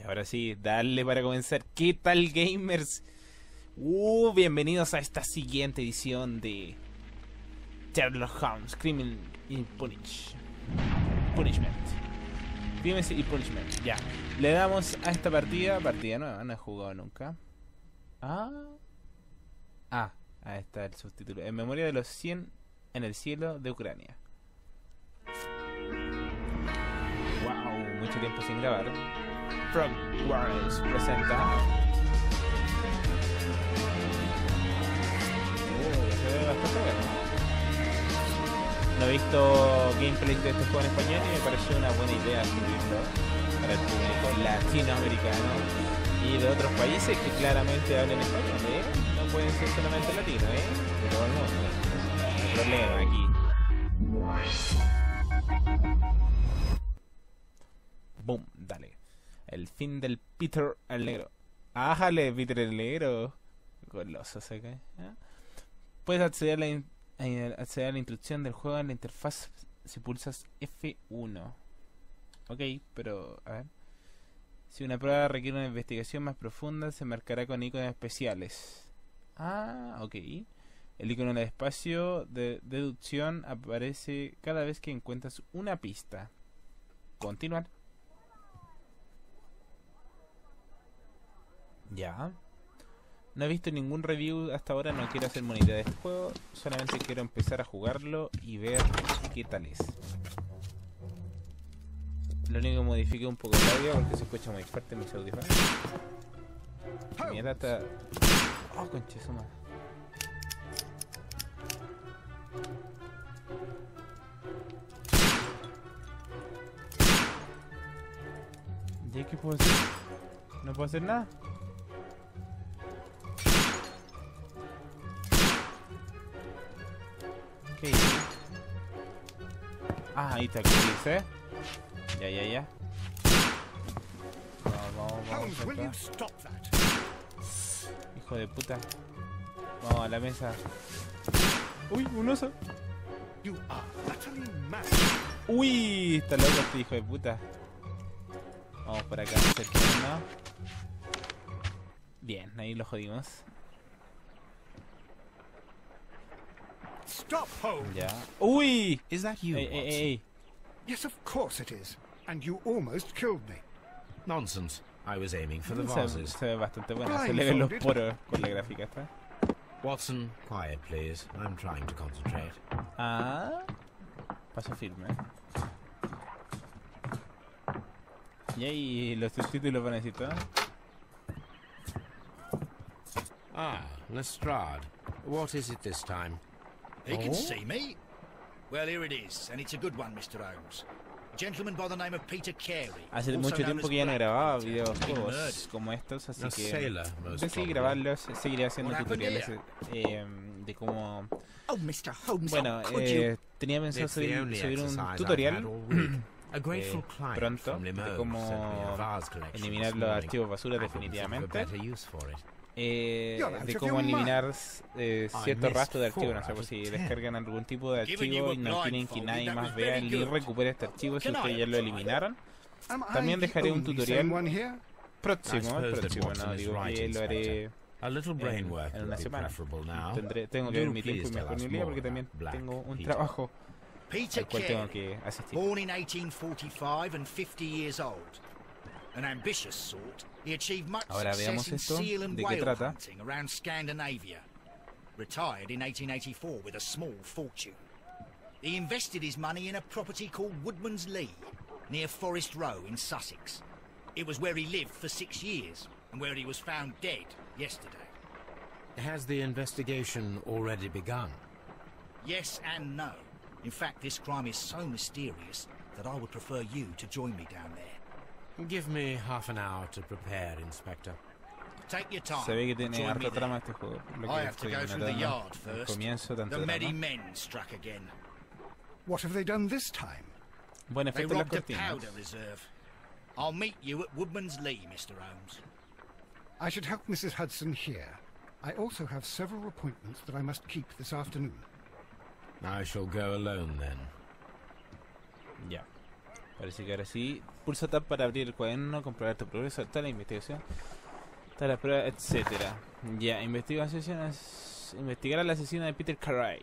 ahora sí, dale para comenzar. ¿Qué tal, gamers? Bienvenidos a esta siguiente edición de Sherlock Holmes, Crimen y Punishment. Crímenes y Punishment, ya. Le damos a esta partida nueva, no he jugado nunca. Ahí está el subtítulo. En memoria de los 100 en el cielo de Ucrania. Wow, mucho tiempo sin grabar. Frog Wars presenta. Se ve bastante bueno. No he visto gameplay de este juego en español y me pareció una buena idea subirlo para el público latinoamericano y de otros países que claramente hablan español, No pueden ser solamente latinos, de todo el mundo. No hay problema aquí. Boom, dale. El fin del Peter el Negro. ¡Ájale, Peter el Negro! Goloso se cae. Puedes acceder a la instrucción del juego en la interfaz si pulsas F1. Ok, pero a ver. Si una prueba requiere una investigación más profunda, se marcará con iconos especiales. Ok. El icono del espacio de deducción aparece cada vez que encuentras una pista. Continuar. Ya. No he visto ningún review hasta ahora, no quiero hacer moneda de este juego, solamente quiero empezar a jugarlo y ver qué tal es. Lo único que modifique un poco el audio porque se escucha muy fuerte en mis audífonos. Mierda, está... Oh, conchesuma. ¿Y qué puedo hacer? ¿No puedo hacer nada? Okay. Ahí está, ¿qué dice? Ya. Vamos. Hijo de puta. Vamos a la mesa. Uy, un oso. Uy, está loco este hijo de puta. Vamos por acá, ¿no? Bien, ahí lo jodimos. Stop, Holmes. Ya. Uy. Is that you, Hey. Yes, of course it is. And you almost killed me. Nonsense. I was aiming for the vases. Se ve bastante bueno. Se le ven los poros con la gráfica esta. Watson, quiet, please. I'm trying to concentrate. Paso firme. Y ahí los subtítulos van a necesitar. Lestrade. What is it this time? He can see me. Well, here it is, and it's a good one, Mr. Holmes. A gentleman by the name of Peter Carey. Hace mucho tiempo que ya no grababa videojuegos como estos, así que decidí grabarlos. Seguiré haciendo tutoriales de cómo... Bueno, tenía pensado subir un tutorial pronto de cómo eliminar los archivos basura definitivamente. De cómo eliminar ciertos rastros de archivos, no sé, pues si descargan algún tipo de archivo y no quieren que nadie más vea ni recupere este archivo si ustedes ya lo eliminaron. También dejaré un tutorial próximo, no digo que lo haré en una semana. Tengo que ver mi tiempo y mi disponibilidad porque también tengo un trabajo al cual tengo que asistir. Born in 1845 and 50 years old. An ambitious sort, he achieved much success in seal and whale hunting around Scandinavia. Retired in 1884 with a small fortune. He invested his money in a property called Woodman's Lee, near Forest Row in Sussex. It was where he lived for 6 years, and where he was found dead yesterday. Has the investigation already begun? Yes and no. In fact, this crime is so mysterious that I would prefer you to join me down there. Give me half an hour to prepare, Inspector. Take your time. Se ve que tiene harta trama este juego. I have to go through the yard first. Comienzo tanto the merry men struck again. What have they done this time? Buen They efecto en las robbed a cortinas. powder reserve. I'll meet you at Woodman's Lee, Mr. Holmes. I should help Mrs. Hudson here. I also have several appointments that I must keep this afternoon. I shall go alone then. Ya. Parece que ahora sí. Pulsa Tab para abrir el cuaderno, comprobar tu progreso, toda la investigación, toda la prueba, etcétera. Ya, investigar al asesino de Peter Carey.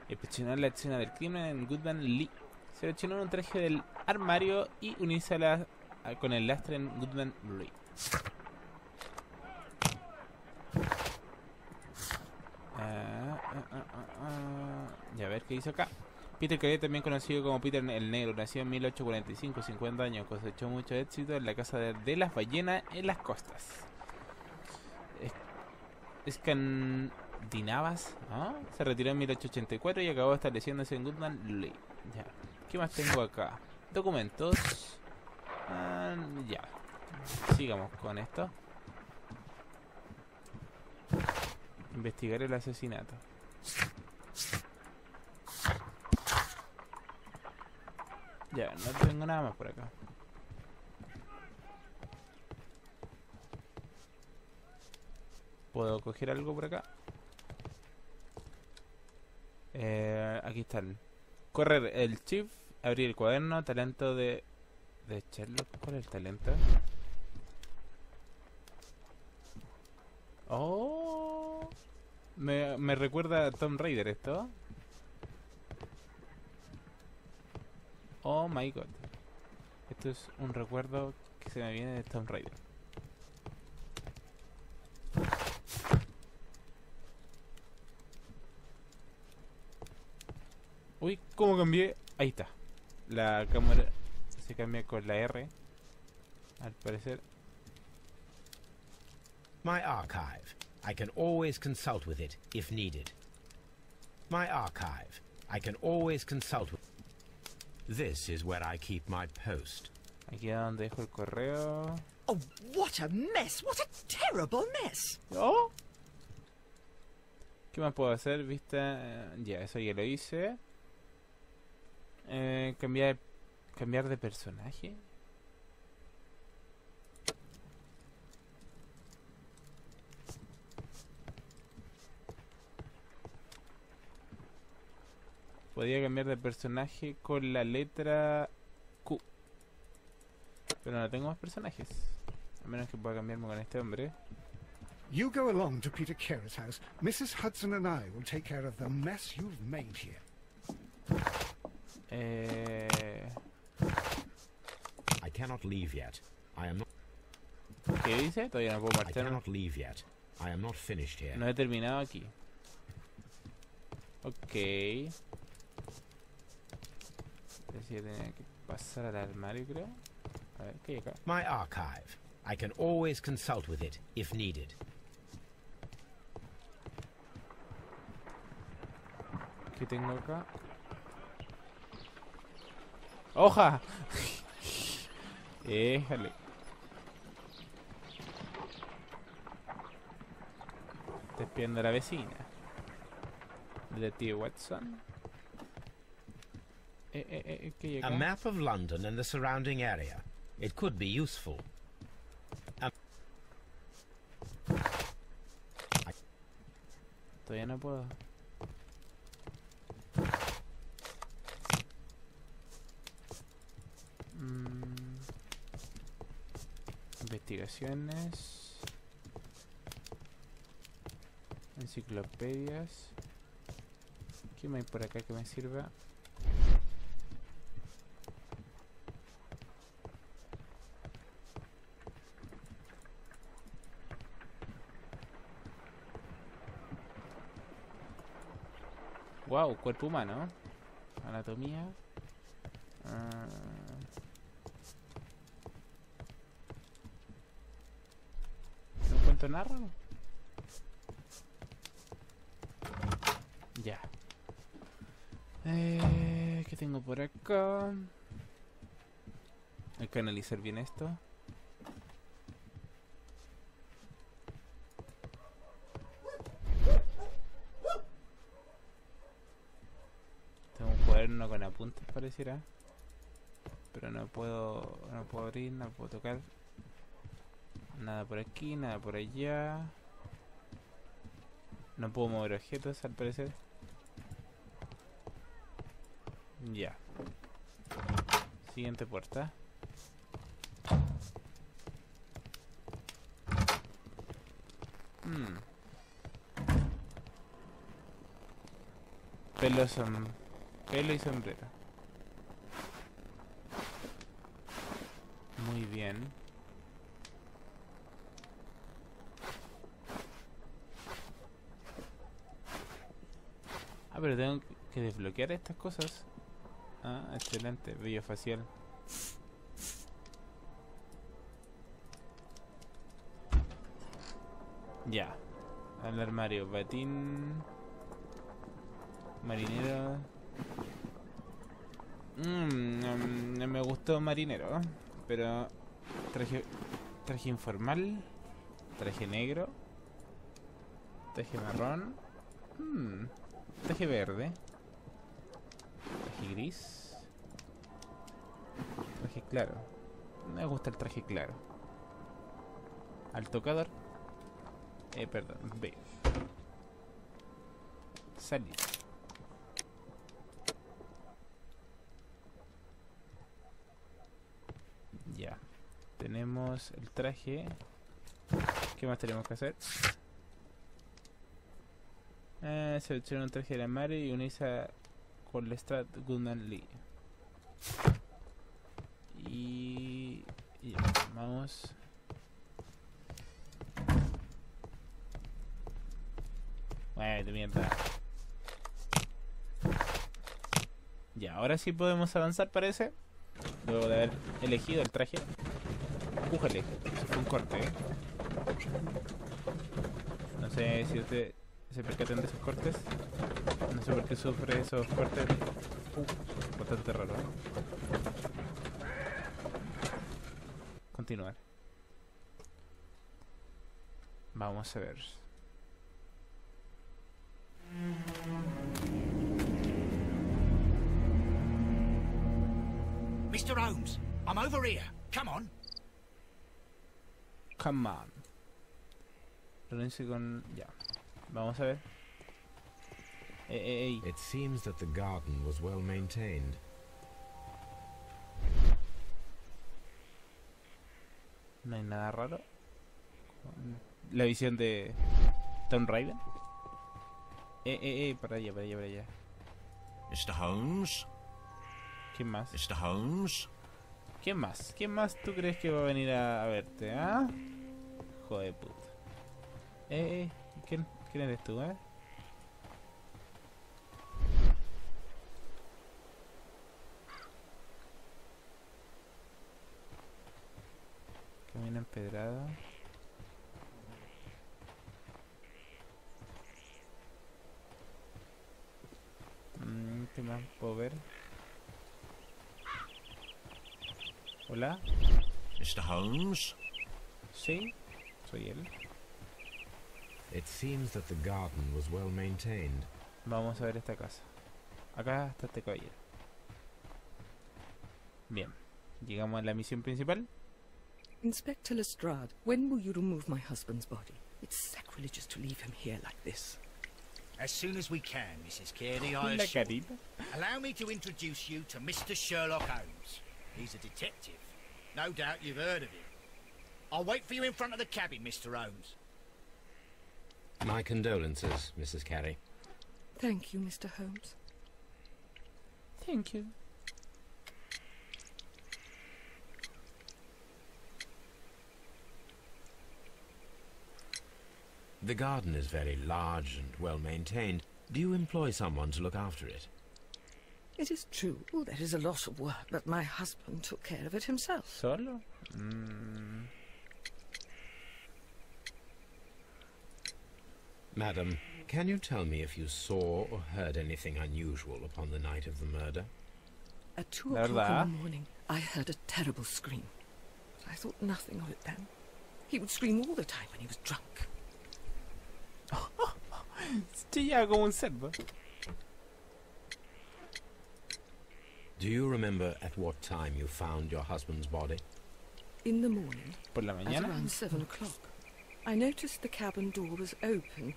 Inspeccionar la escena del crimen en Goodman Lee. Seleccionar un traje del armario y unirse con el lastre en Goodman Lee. Ya, a ver qué dice acá. Peter Carey, también conocido como Peter el Negro, nació en 1845, 50 años, cosechó mucho éxito en la casa de las ballenas en las costas escandinavas, ¿no? Se retiró en 1884 y acabó estableciéndose en Goodman Lee. Ya. ¿Qué más tengo acá? Documentos. Ya. Sigamos con esto. Investigar el asesinato. Ya, no tengo nada más por acá. ¿Puedo coger algo por acá? Aquí está el... Correr el shift, abrir el cuaderno, talento de Sherlock. ¿Cuál es el talento? Oh, me recuerda a Tomb Raider esto. Oh my god. Esto es un recuerdo que se me viene de Tomb Raider. Uy, ¿cómo cambié? Ahí está. La cámara se cambia con la R, al parecer. My archive. I can always consult with it if needed. My archive. I can always consult with... This is where I keep my post. Aquí es donde dejo el correo. Oh, what a mess! What a terrible mess! Oh. ¿Qué más puedo hacer? Vista... ya, eso ya lo hice. Cambiar de personaje. Podría cambiar de personaje con la letra Q. Pero no tengo más personajes. A menos que pueda cambiarme con este hombre. You go along to Peter Carey's house. Mrs. Hudson and I will take care of the mess you've made here. I cannot leave yet. I am not... ¿Qué dice? Todavía no puedo I marchar. cannot leave yet. I am not finished here. No he terminado aquí. Ok. Decía que tenía que pasar al armario, creo. A ver, ¿qué hay acá? My archive. I can always consult with it if needed. ¿Qué tengo acá? ¡Hoja! Éjale. Te espiando a la vecina. Detective Watson. ¿Qué hay acá? A map of London and the surrounding area. It could be useful. Todavía no puedo. Investigaciones. Enciclopedias. ¿Qué más hay por acá que me sirva? Wow, cuerpo humano. Anatomía. ¿No encuentro nada? Ya. ¿Qué tengo por acá? Hay que analizar bien esto. Tengo un cuaderno con apuntes, pareciera. Pero no puedo abrir, no puedo tocar. Nada por aquí, nada por allá. No puedo mover objetos, al parecer. Ya. Siguiente puerta. Pelo y sombrero. Muy bien. Ah, pero tengo que desbloquear estas cosas. Ah, excelente. Vello facial. Ya. Al armario. Batín. Marinero. Me gustó marinero. Pero traje informal. Traje negro. Traje marrón. Traje verde. Traje gris. Traje claro. Me gusta el traje claro. Al tocador. Perdón. B. Salir. Ya. Tenemos el traje. ¿Qué más tenemos que hacer? Selecciona un traje de armario y unirse con Lestrade Goodman Lee. Y ya, vamos. Bueno, mierda. Ya, ahora sí podemos avanzar, parece. Luego de haber elegido el traje. Újale, eso fue un corte, No sé si usted se percatan de esos cortes. No sé por qué sufre esos cortes. Bastante raro, Continuar. Vamos a ver. Mr. Holmes, I'm over here. Come on. Come on. Reúnese con... Ya. Vamos a ver. It seems that the garden was well maintained. No hay nada raro. La visión de Tom Raven. Para allá, para allá, para allá. Mr. Holmes. ¿Quién más? Mr. Holmes. ¿Quién más? ¿Quién más tú crees que va a venir a verte, ah? Joder, puta. ¿Quién eres tú, Camino empedrado. ¿Qué más puedo ver? Hola. Mr. Holmes. Sí, soy él. It seems that the garden was well maintained. Vamos a ver esta casa. Acá está este caballero. Bien, llegamos a la misión principal. Inspector Lestrade, when will you remove my husband's body? It's sacrilegious to leave him here like this. As soon as we can, Mrs. Carey, I assure you. Allow me to introduce you to Mr. Sherlock Holmes. He's a detective. No doubt you've heard of him. I'll wait for you in front of the cabin, Mr. Holmes. My condolences, Mrs. Carey. Thank you, Mr. Holmes. Thank you. The garden is very large and well maintained. Do you employ someone to look after it? It is true, there is a lot of work, but my husband took care of it himself. ¿Solo? Madam, can you tell me if you saw or heard anything unusual upon the night of the murder? At 2 o'clock in the morning, I heard a terrible scream. But I thought nothing of it then. He would scream all the time when he was drunk. Chillaba como un cerdo. Do you remember at what time you found your husband's body? In the morning, Por la at mañana. around 7 o'clock. I noticed the cabin door was open.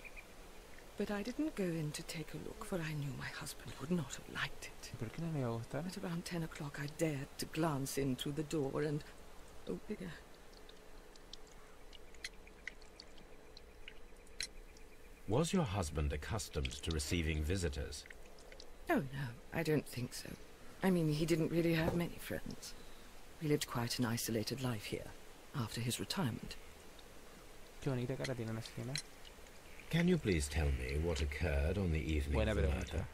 but I didn't go in to take a look, for I knew my husband would not have liked it. ¿Por qué no le iba a gustar? At around 10 o'clock, I dared to glance in through the door and... oh dear. Was your husband accustomed to receiving visitors? Oh, no, I don't think so. I mean, he didn't really have many friends. He lived quite an isolated life here, after his retirement. Qué bonita cara tiene la señora. Can you please tell me what occurred on the evening Buena of the pregunta. murder?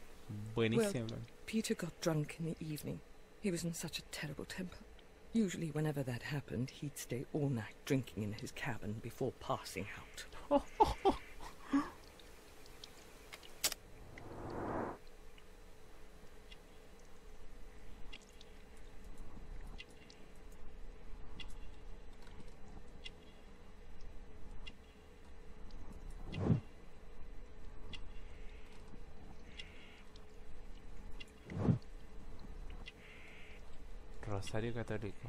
Buenísimo. Well, Peter got drunk in the evening. He was in such a terrible temper. Usually whenever that happened, he'd stay all night drinking in his cabin before passing out. Rosario católico.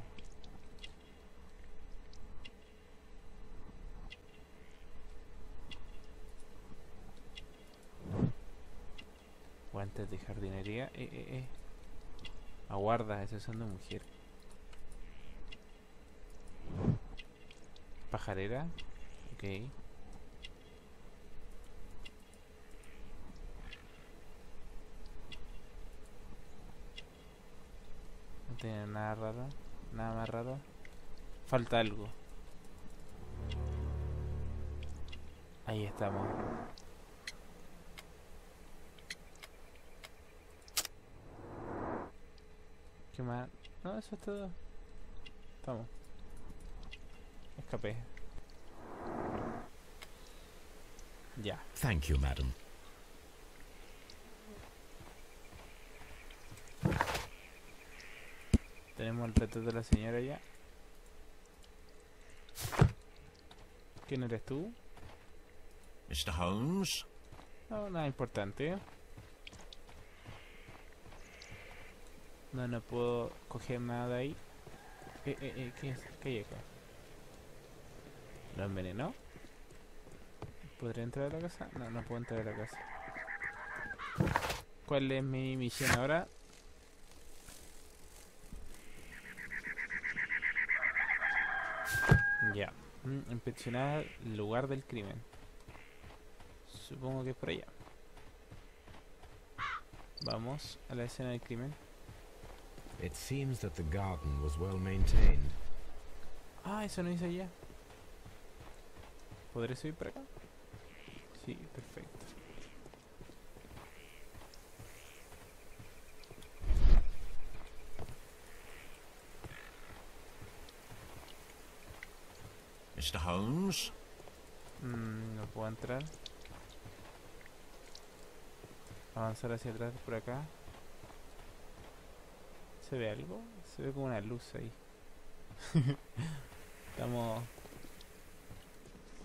Guantes de jardinería. Aguarda, esos son de mujer. Pajarera. Ok. No tiene nada raro. Nada más raro. Falta algo. Ahí estamos. ¿Qué más? No, eso es todo. Estamos. Escapé. Ya. Thank you, madam. Tenemos el retrato de la señora ya. ¿Quién eres tú? Mr. Holmes? No, nada importante. No puedo coger nada de ahí. ¿Qué es? ¿Qué hay acá? ¿Lo envenenó? ¿Podré entrar a la casa? No, no puedo entrar a la casa. ¿Cuál es mi misión ahora? Ya. Inspeccionar el lugar del crimen. Supongo que es por allá. Vamos a la escena del crimen. It seems that the garden was well maintained. Ah, eso no hice allá. ¿Podré subir por acá? Sí, perfecto. Mr. Holmes? No puedo entrar. Avanzar hacia atrás por acá. ¿Se ve algo? Se ve como una luz ahí. Estamos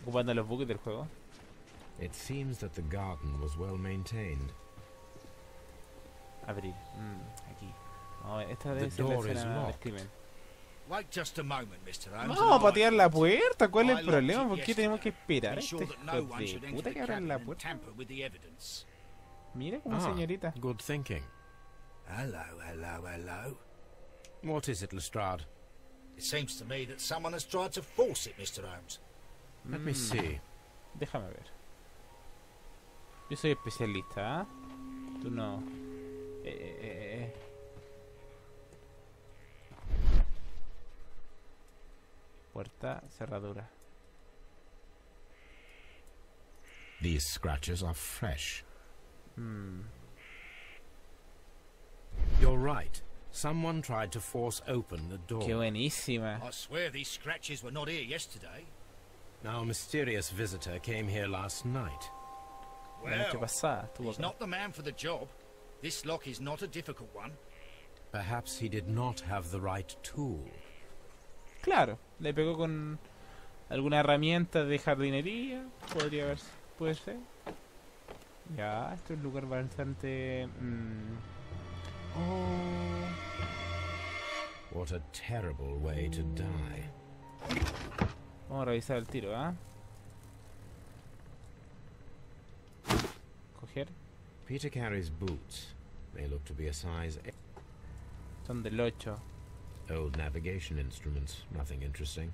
ocupando los bugs del juego. It seems that the garden was well maintained. Abrir. Aquí. Vamos a ver, esta debe ser la escena del crimen. Wait just a moment, Mr. Holmes. No, vamos a patear la puerta. ¿Cuál es el problema? ¿Por qué tenemos que esperar a este hijo de puta que abran la puerta? Mira como señorita. Good thinking. Hello. What is it, Lestrade? It seems to me that someone has tried to force it, Mr. Holmes. Let me see. Déjame ver. Yo soy especialista, ¿ah? Tú no. Puerta, cerradura. These scratches are fresh. You're right. Someone tried to force open the door. Qué buenísima. I swear these scratches were not here yesterday. Now, a mysterious visitor came here last night. La noche pasada estuvo He's acá. not the man for the job. This lock is not a difficult one. Perhaps he did not have the right tool. Claro, le pegó con alguna herramienta de jardinería. Podría haber, puede ser. Ya, esto es un lugar bastante. Oh. What a terrible way to die. Vamos a revisar el tiro, ¿ah? proteger. Peter Carey's boots. They look to be a size 8. Son del 8. Old navigation instruments. Nothing interesting.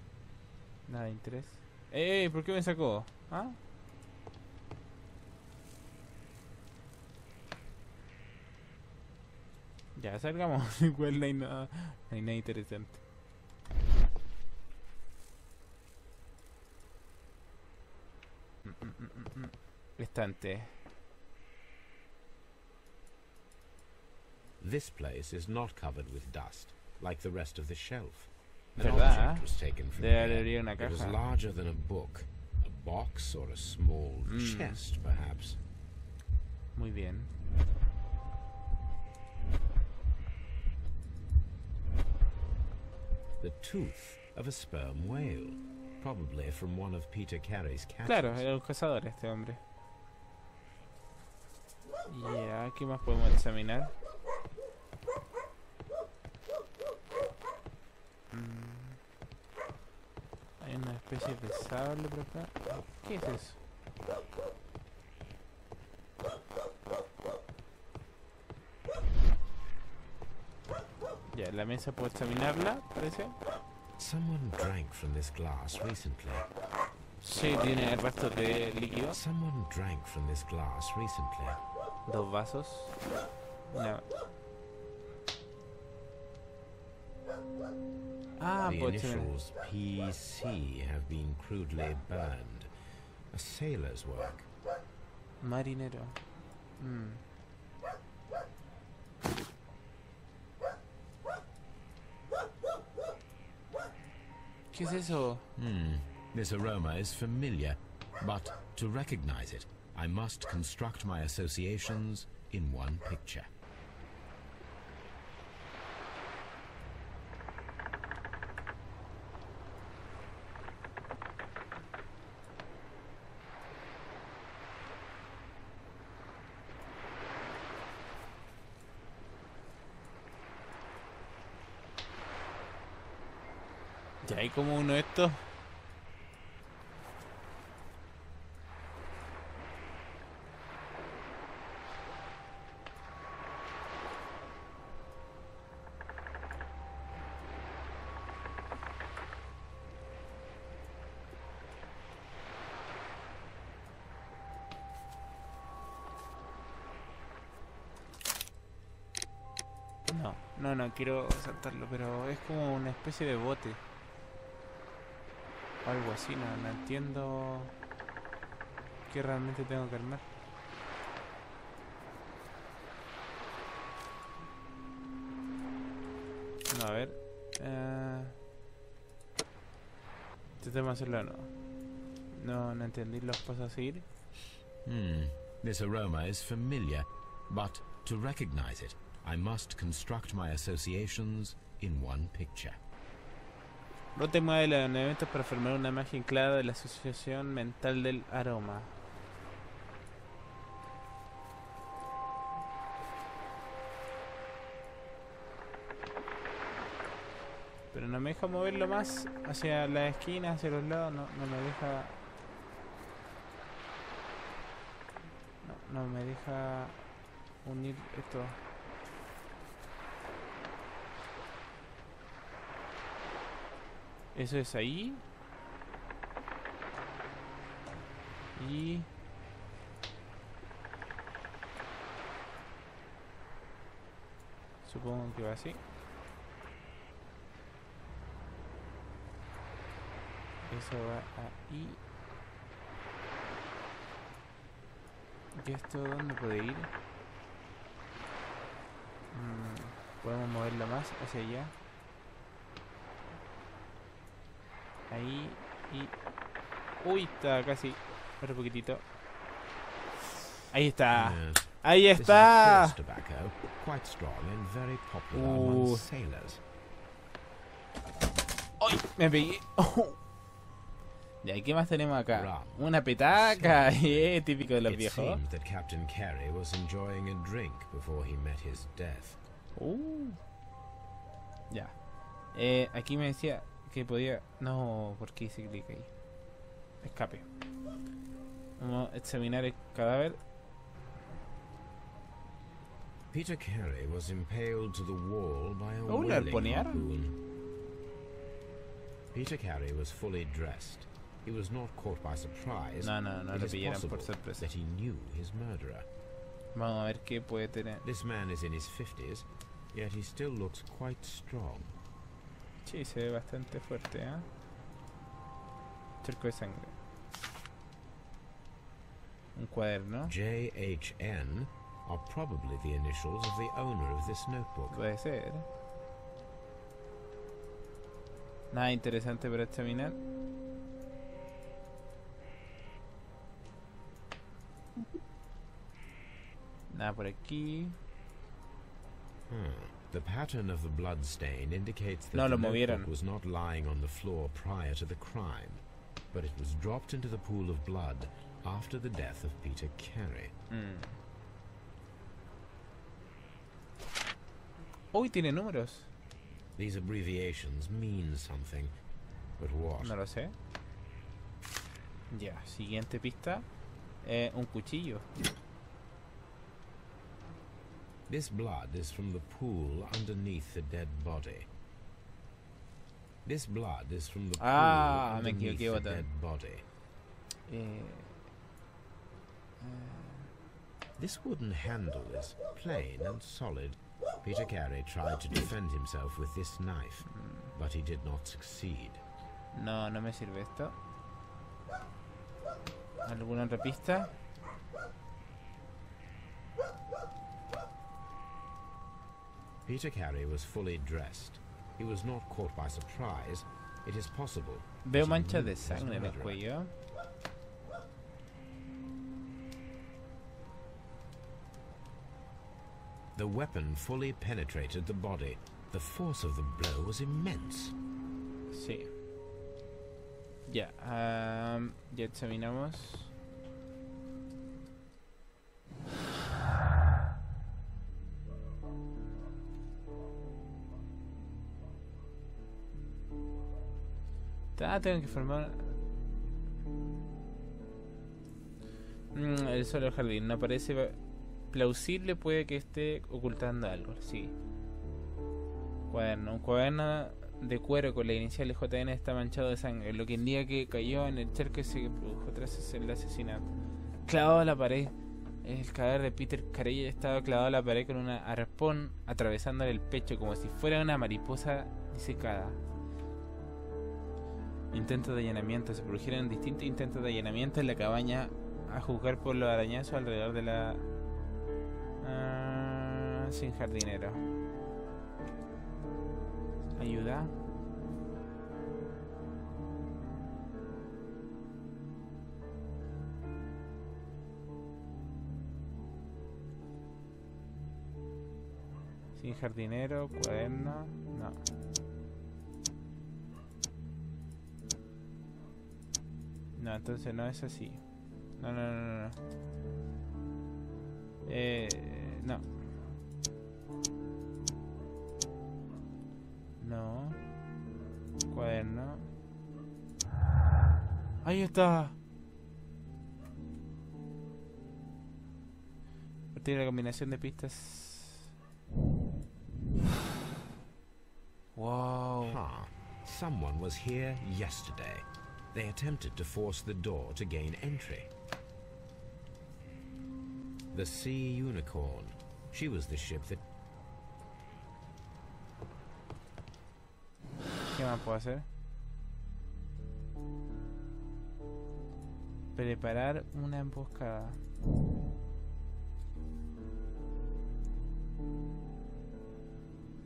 Nada de interés. ¡Ey! ¿Por qué me sacó? ¿Ah? Ya, salgamos. Igual no hay nada interesante. Estante. This place is not covered with dust, like the rest of the shelf. An ¿Verdad? object was taken from Debe here. haber una It was caja. larger than a book, a box, or a small chest, perhaps. Muy bien. The tooth of a sperm whale, probably from one of Peter Carey's catches. Claro, era un cazador este hombre. Ya, ¿qué más podemos examinar? Hay una especie de sable por acá. ¿Qué es eso? Ya, la mesa puedo examinarla, parece. Someone drank from this glass recently. Sí, tiene restos de líquido. Someone drank from this glass recently. 2 vasos. Una... Ah, The puedo examinar. initials PC have been crudely burned. A sailor's work. Marinero. ¿Qué es eso? This aroma is familiar, but to recognize it, I must construct my associations in one picture. Ya hay como uno de estos. No quiero saltarlo, pero es como una especie de bote. O algo así, no entiendo qué realmente tengo que armar. No, a ver. Intentemos hacerlo de nuevo. No entendí los pasos a seguir. This aroma is familiar, but to recognize it, I must construct my associations in one picture. Rota y mueve los elementos para formar una imagen clara de la asociación mental del aroma. Pero no me deja moverlo más hacia las esquinas, hacia los lados, no me deja... No me deja unir esto. Eso es ahí. Y... supongo que va así. Eso va ahí. ¿Y esto dónde puede ir? Podemos moverlo más hacia allá. Ahí y... uy, está casi. Otro poquitito. Ahí está. Ahí está. ¡Ay! Me pegué. ¿Y qué más tenemos acá? Una petaca. Típico de los viejos. Ya. Aquí me decía que podía... no, ¿por qué hice clic ahí? Escape. Vamos a examinar el cadáver. Peter Carey was impaled to the wall by a ¿Un whaling arponear? harpoon. Peter Carey was fully dressed. He was not caught by surprise. No It lo is pillaron possible por sorpresa. that he knew his murderer. Vamos a ver qué puede tener. This man is in his 50s, yet he still looks quite strong. Sí, se ve bastante fuerte, ¿eh? Charco de sangre. Un cuaderno. JHN are probably the initials of the owner of this notebook. Puede ser. Nada interesante para examinar. Nada por aquí. The pattern of the blood stain indicates that No, the lo movieron. notebook was not lying on the floor prior to the crime, but it was dropped into the pool of blood after the death of Peter Carey. Uy, tiene números. These abbreviations mean something, but what? No lo sé. Ya, siguiente pista. Un cuchillo. This blood is from the pool underneath the dead body. This blood is from the pool Me underneath equivoqué, the botón. dead body. This wooden handle is plain and solid. Peter Carey tried to defend himself with this knife, but he did not succeed. No me sirve esto. ¿Alguna otra pista? Peter Carey was fully dressed. He was not caught by surprise. It is possible. Veo that he manchas knew de his sangre en el murderer. cuello. The weapon fully penetrated the body. The force of the blow was immense. Sí. Ya, ya examinamos. Tengo que formar... el suelo del jardín no parece plausible, puede que esté ocultando algo, sí. Un cuaderno de cuero con la inicial JN está manchado de sangre, lo que indica que cayó en el charco y se produjo tras el asesinato. Clavado a la pared. El cadáver de Peter Carey estaba clavado a la pared con un arpón atravesándole el pecho como si fuera una mariposa disecada. Intentos de allanamiento. Se produjeron distintos intentos de allanamiento en la cabaña a juzgar por los arañazos alrededor de la... sin jardinero. Ayuda. Sin jardinero, cuaderno, no. No, entonces no es así. No. No. No. Cuaderno. Ahí está. Tiene la combinación de pistas. Wow. Someone was here yesterday. They attempted to force the door to gain entry. The Sea Unicorn. She was the ship that... ¿Qué más puedo hacer? Preparar una emboscada.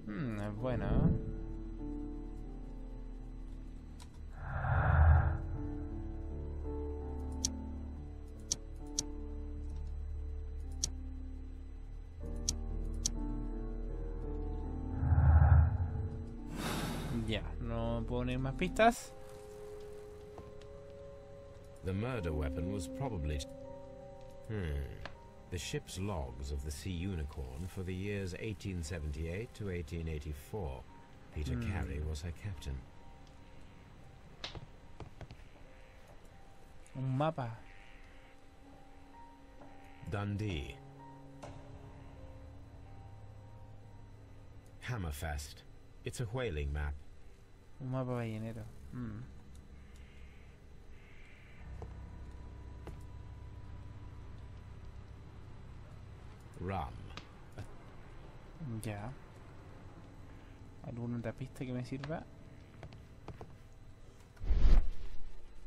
Es bueno, ¿eh? Ya, no puedo poner más pistas. The murder weapon was probably... The ship's logs of the Sea Unicorn for the years 1878 to 1884. Peter Carey was her captain. Un mapa. Dundee. Hammerfest. It's a whaling map. Un mapa ballenero. Rum. Ya. ¿Alguna otra pista que me sirva?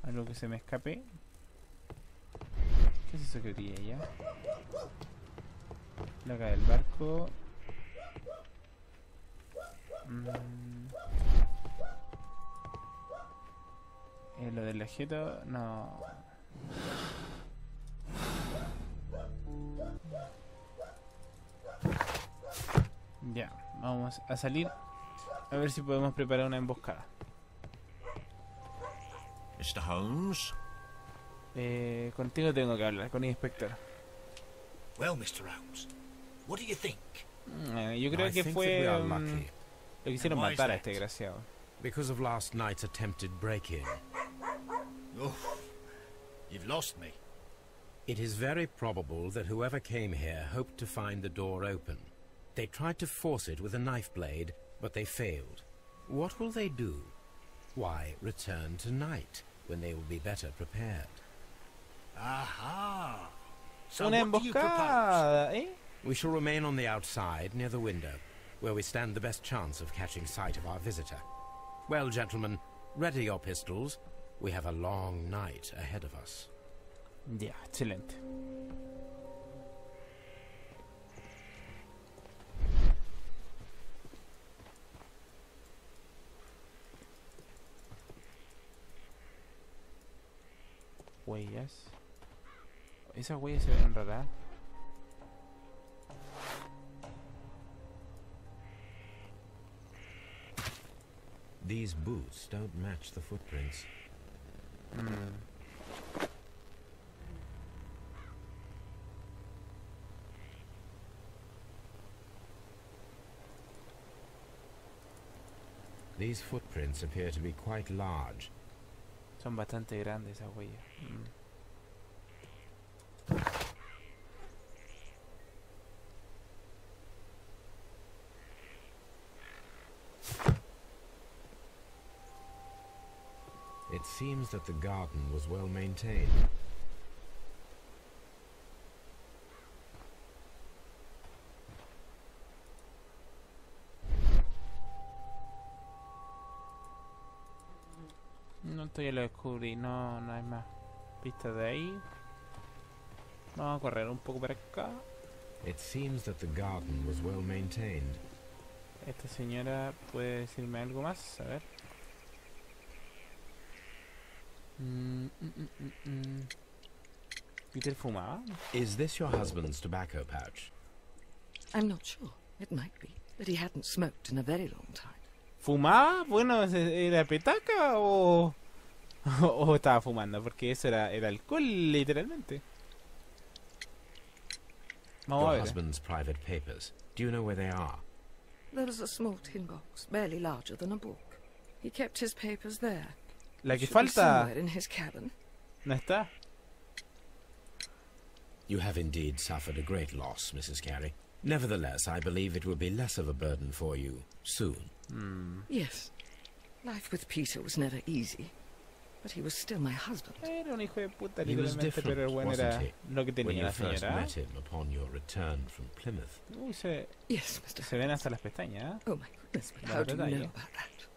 ¿Algo que se me escape? ¿Qué es eso que brilla ya? Placa del barco. Lo del objeto, no. Ya, vamos a salir a ver si podemos preparar una emboscada. Mr. Holmes? Contigo tengo que hablar, con el inspector. Well, Mr. Holmes, what do you think? Yo creo que fue lo quisieron matar a este desgraciado. Because of last night's attempted break-in. Oh, you've lost me. It is very probable that whoever came here hoped to find the door open. They tried to force it with a knife blade, but they failed. What will they do? Why, return tonight, when they will be better prepared. Aha! So Una what do you propose? emboscada, ¿eh? We shall remain on the outside, near the window, where we stand the best chance of catching sight of our visitor. Well, gentlemen, ready your pistols. We have a long night ahead of us. Ya, excelente. Huellas. Esas huellas se ven raras. These boots don't match the footprints. These footprints appear to be quite large. Son bastante grandes esas huellas. It seems that the garden was well maintained. No, esto ya lo descubrí, no hay más pistas de ahí. Vamos a correr un poco para acá. It seems that the garden was well maintained. Esta señora puede decirme algo más, a ver. ¿Peter fumaba? Is this your husband's tobacco pouch? I'm not sure. It might be, but he hadn't smoked in a very long time. ¿Fumaba? Bueno, ¿era petaca o o estaba fumando? Porque eso era alcohol, literalmente. Vamos a Your ver. husband's private papers. Do you know where they are? There was a small tin box, barely larger than a book. He kept his papers there. La que Should be falta somewhere in his cabin. no está. You have indeed suffered a great loss, Mrs. Carey. Nevertheless, I believe it will be less of a burden for you soon. Yes. Life with Peter was never easy, but he was still my husband. Era un hijo de puta, He was literalmente, pero el different, bueno wasn't era he, lo que when tenía you la first señora. met him upon your return from Plymouth? Uy, se Yes, Mr. ven hasta las pestañas, ¿eh? Oh my goodness, but La how do you verdad, know ya. about that?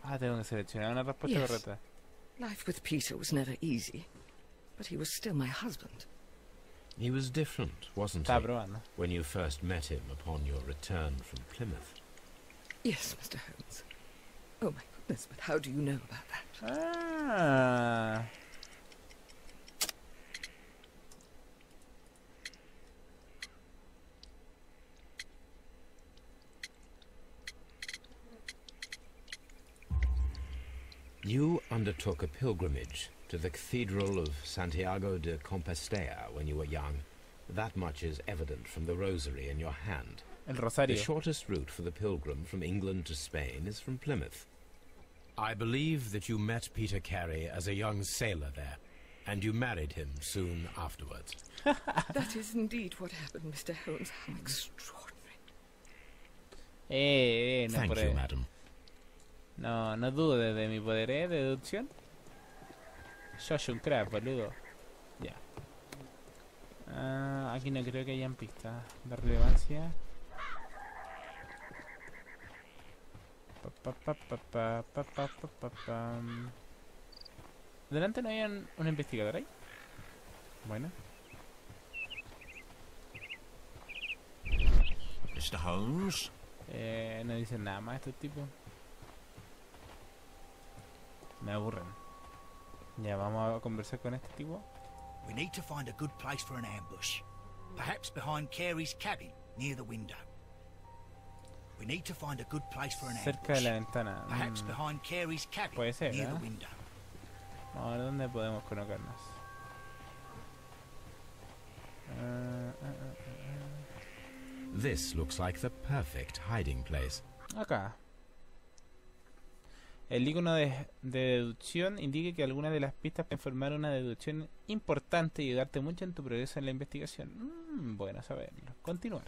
Ah, tengo que seleccionar una respuesta Yes. correcta. Life with Peter was never easy, but he was still my husband. He was different, wasn't Estaba he, probando. when you first met him upon your return from Plymouth? Yes, Mr. Holmes. Oh my goodness, but how do you know about that? Ah. You undertook a pilgrimage to the Cathedral of Santiago de Compostela when you were young. That much is evident from the rosary in your hand. El rosario. The shortest route for the pilgrim from England to Spain is from Plymouth. I believe that you met Peter Carey as a young sailor there, and you married him soon afterwards. That is indeed what happened, Mr. Holmes. How extraordinary. No Thank you, madam. No dudes de mi poder, de deducción. Yo soy un crack, boludo. Ya. Aquí no creo que hayan pistas de relevancia. Delante no hay un investigador ahí. Bueno. Mr. Holmes? No dicen nada más estos tipos. Me aburren. Ya, vamos a conversar con este tipo. We need to find a good place for an ambush. Perhaps behind Carey's cabin, near the window. We need to find a good place for an ambush. Cerca de la ventana. Perhaps behind Carey's cabin, Puede ser, near ¿eh? the window. Vamos a ver dónde podemos colocarnos. This looks like the perfect hiding place. Acá. El icono de deducción indica que algunas de las pistas pueden formar una deducción importante y ayudarte mucho en tu progreso en la investigación. Bueno saberlo. Continuar.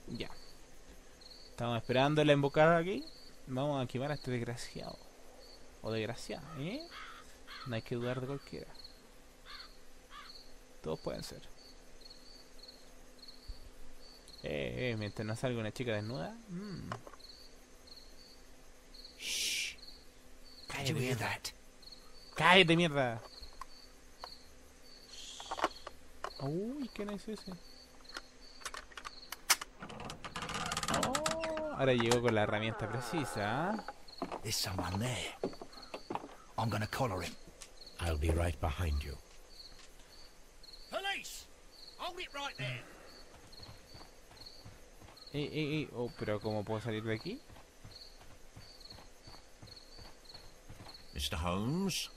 Ya. Estamos esperando la emboscada aquí. Vamos a quemar a este desgraciado. O desgraciada, ¿eh? No hay que dudar de cualquiera. Todos pueden ser. Mientras no salga una chica desnuda. Shh. Did you hear that? ¡Cállate, mierda! Uy, ¿quién es ese? Oh, ahora llegó con la herramienta precisa, ¿eh? There's someone there. I'm gonna collar him. I'll be right behind you. Police! Hold it right there. Oh, pero ¿cómo puedo salir de aquí? Mr. Holmes?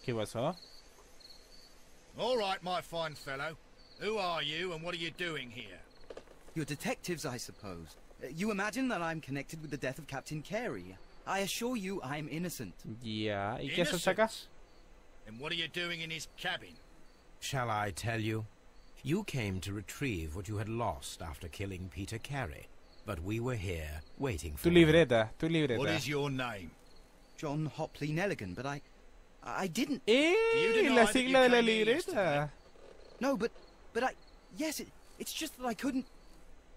¿Qué pasó? All right, my fine fellow. Who are you and what are you doing here? You're detectives, I suppose. You imagine that I'm connected with the death of Captain Carey. I assure you I'm innocent. Ya, ¿y qué haces acá? And what are you doing in his cabin? Shall I tell you? You came to retrieve what you had lost after killing Peter Carey, but we were here waiting for Tu libreta, tu libreta. What is your name? John Hopley Nelligan, but I didn't... La sigla de la libreta. No, but yes, it's just that I couldn't...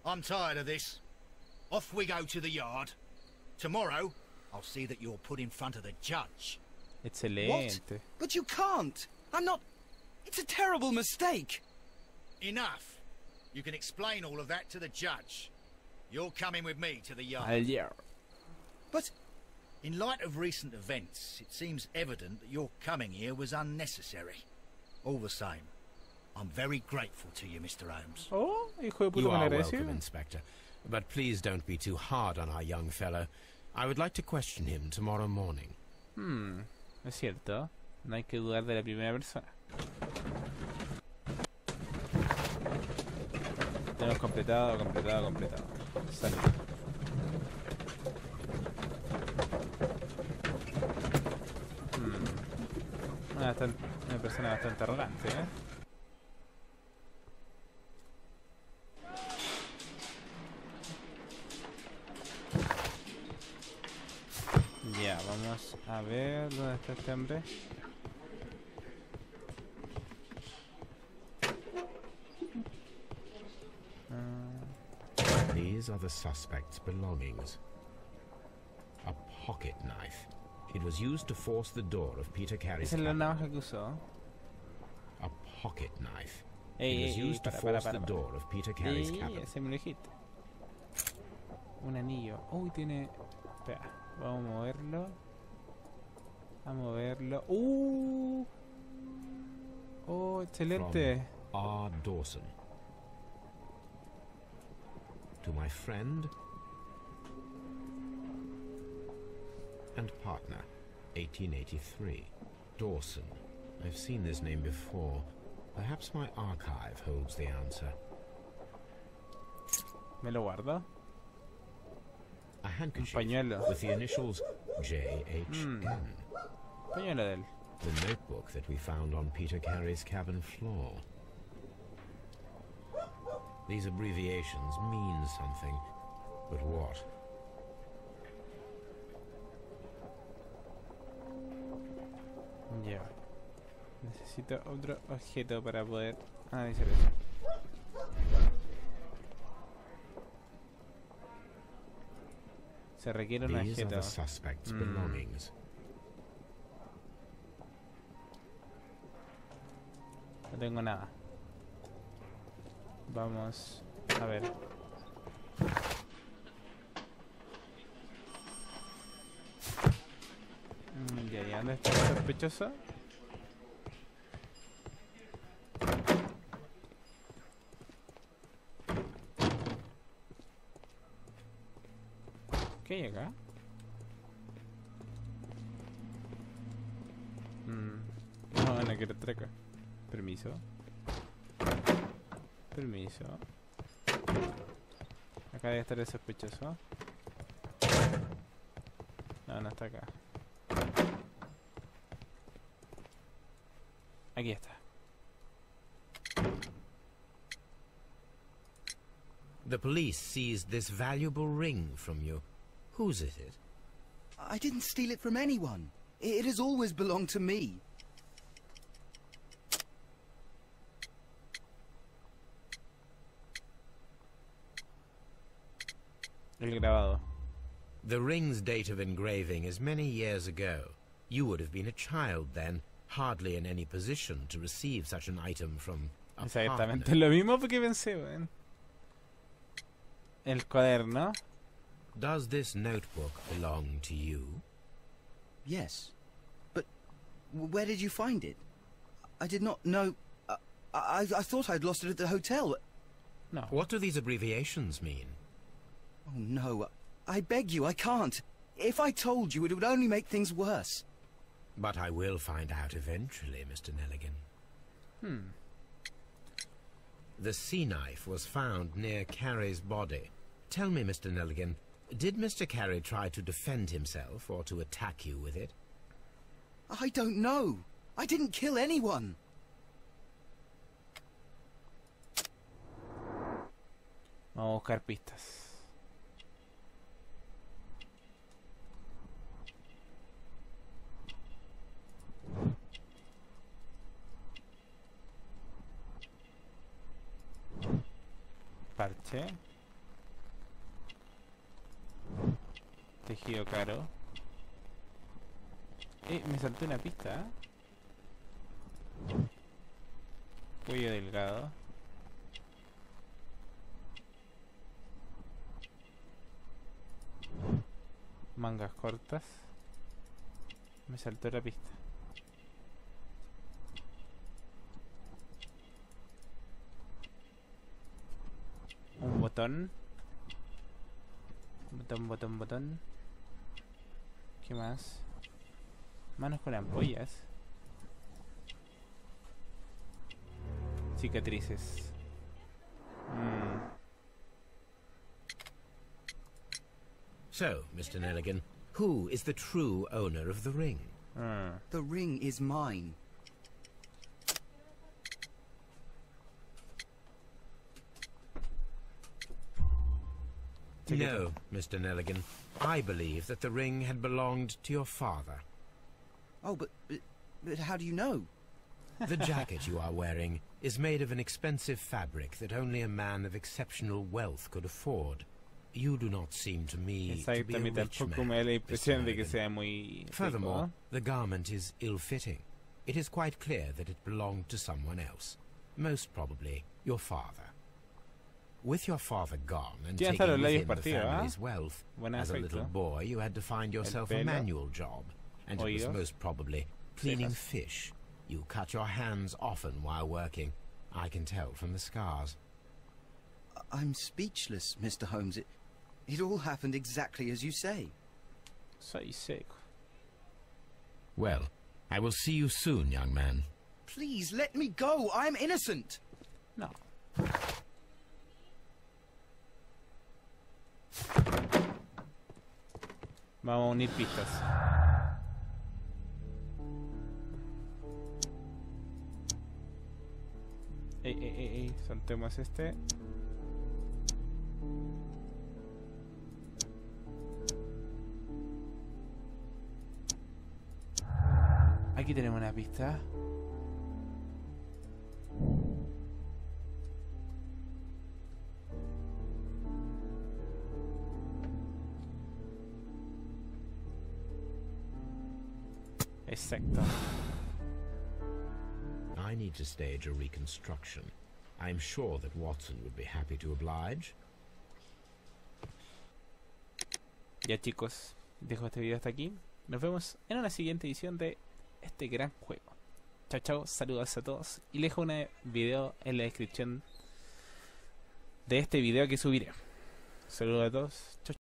I'm tired of this. Off we go to the yard. Tomorrow, I'll see that you're put in front of the judge. Excelente. What? But you can't. I'm not... It's a terrible mistake. Enough. You can explain all of that to the judge. You're coming with me to the yard. Al yard. But in light of recent events, it seems evident that your coming here was unnecessary. All the same, I'm very grateful to you, Mr. Holmes. Oh, hijo de puta, You are malagradecido. welcome, Inspector. But please don't be too hard on our young fellow. I would like to question him tomorrow morning. Es cierto. No hay que dudar de la primera persona. Tenemos completado. Salud. Una persona bastante arrogante, ¿eh? Ya, vamos a ver dónde está este hombre. These are the suspect's belongings. A pocket knife. It was used to force the door of Peter Carey's Esa es la cabin. navaja que usó. A pocket knife. It was used to force the door of Peter Carey's cabin. Ese me lo dijiste. Un anillo. Uy, tiene... Espera, vamos a moverlo. A moverlo. Oh, excelente. From R. Dawson. To my friend and partner, 1883. Dawson, I've seen this name before. Perhaps my archive holds the answer. ¿Me lo guardo? A handkerchief pañuelo. with the initials JHN. Pañuelo de él. The notebook that we found on Peter Carey's cabin floor. These abbreviations mean something, but what? Ya. Necesito otro objeto para poder analizar eso. Se requiere un These are objeto. the suspect's belongings. No tengo nada. Vamos a ver. Ya, ¿y dónde está el sospechoso? ¿Qué hay acá? No, no quiero traca. Permiso. Permiso. Acá debe estar el sospechoso. No, no está acá. Aquí está. The police seized this valuable ring from you. Whose is it? I didn't steal it from anyone. It has always belonged to me. El grabado. The ring's date of engraving is many years ago. You would have been a child then, hardly in any position to receive such an item from a Exactamente partner. lo mismo que pensé, weón. El cuaderno. Does this notebook belong to you? Yes. But where did you find it? I did not know... I thought I'd lost it at the hotel. No. What do these abbreviations mean? Oh, no. I beg you, I can't. If I told you, it would only make things worse. But I will find out eventually, Mr. Nelligan. The sea knife was found near Carey's body. Tell me, Mr. Nelligan, did Mr. Carey try to defend himself or to attack you with it? I don't know. I didn't kill anyone. Vamos a buscar pistas. Parche. Tejido caro. Me saltó una pista. Cuello delgado. Mangas cortas. Me saltó la pista. Un botón. Botón. ¿Qué más? Manos con ampollas. Cicatrices. So, Mr. Nelligan, who is the true owner of the ring? The ring is mine. No, Mr. Nelligan. I believe that the ring had belonged to your father. Oh, but how do you know? The jacket you are wearing is made of an expensive fabric that only a man of exceptional wealth could afford. You do not seem to me to be a rich man, Mr. Nelligan. Furthermore, the garment is ill-fitting. It is quite clear that it belonged to someone else. Most probably your father. With your father gone and taking with him the family's wealth, as a little boy you had to find yourself a manual job, and it was most probably cleaning fish. You cut your hands often while working. I can tell from the scars. I'm speechless, Mr. Holmes. It all happened exactly as you say. Soy seco. Well, I will see you soon, young man. Please, let me go. I am innocent. No. Vamos a unir pistas. Saltemos este. Aquí tenemos una pista. Exacto. I need to stage a reconstruction. I'm sure that Watson would be happy to oblige. Ya chicos, dejo este video hasta aquí. Nos vemos en una siguiente edición de este gran juego. Chao chao, saludos a todos. Y les dejo un video en la descripción de este video que subiré. Saludos a todos. Chao.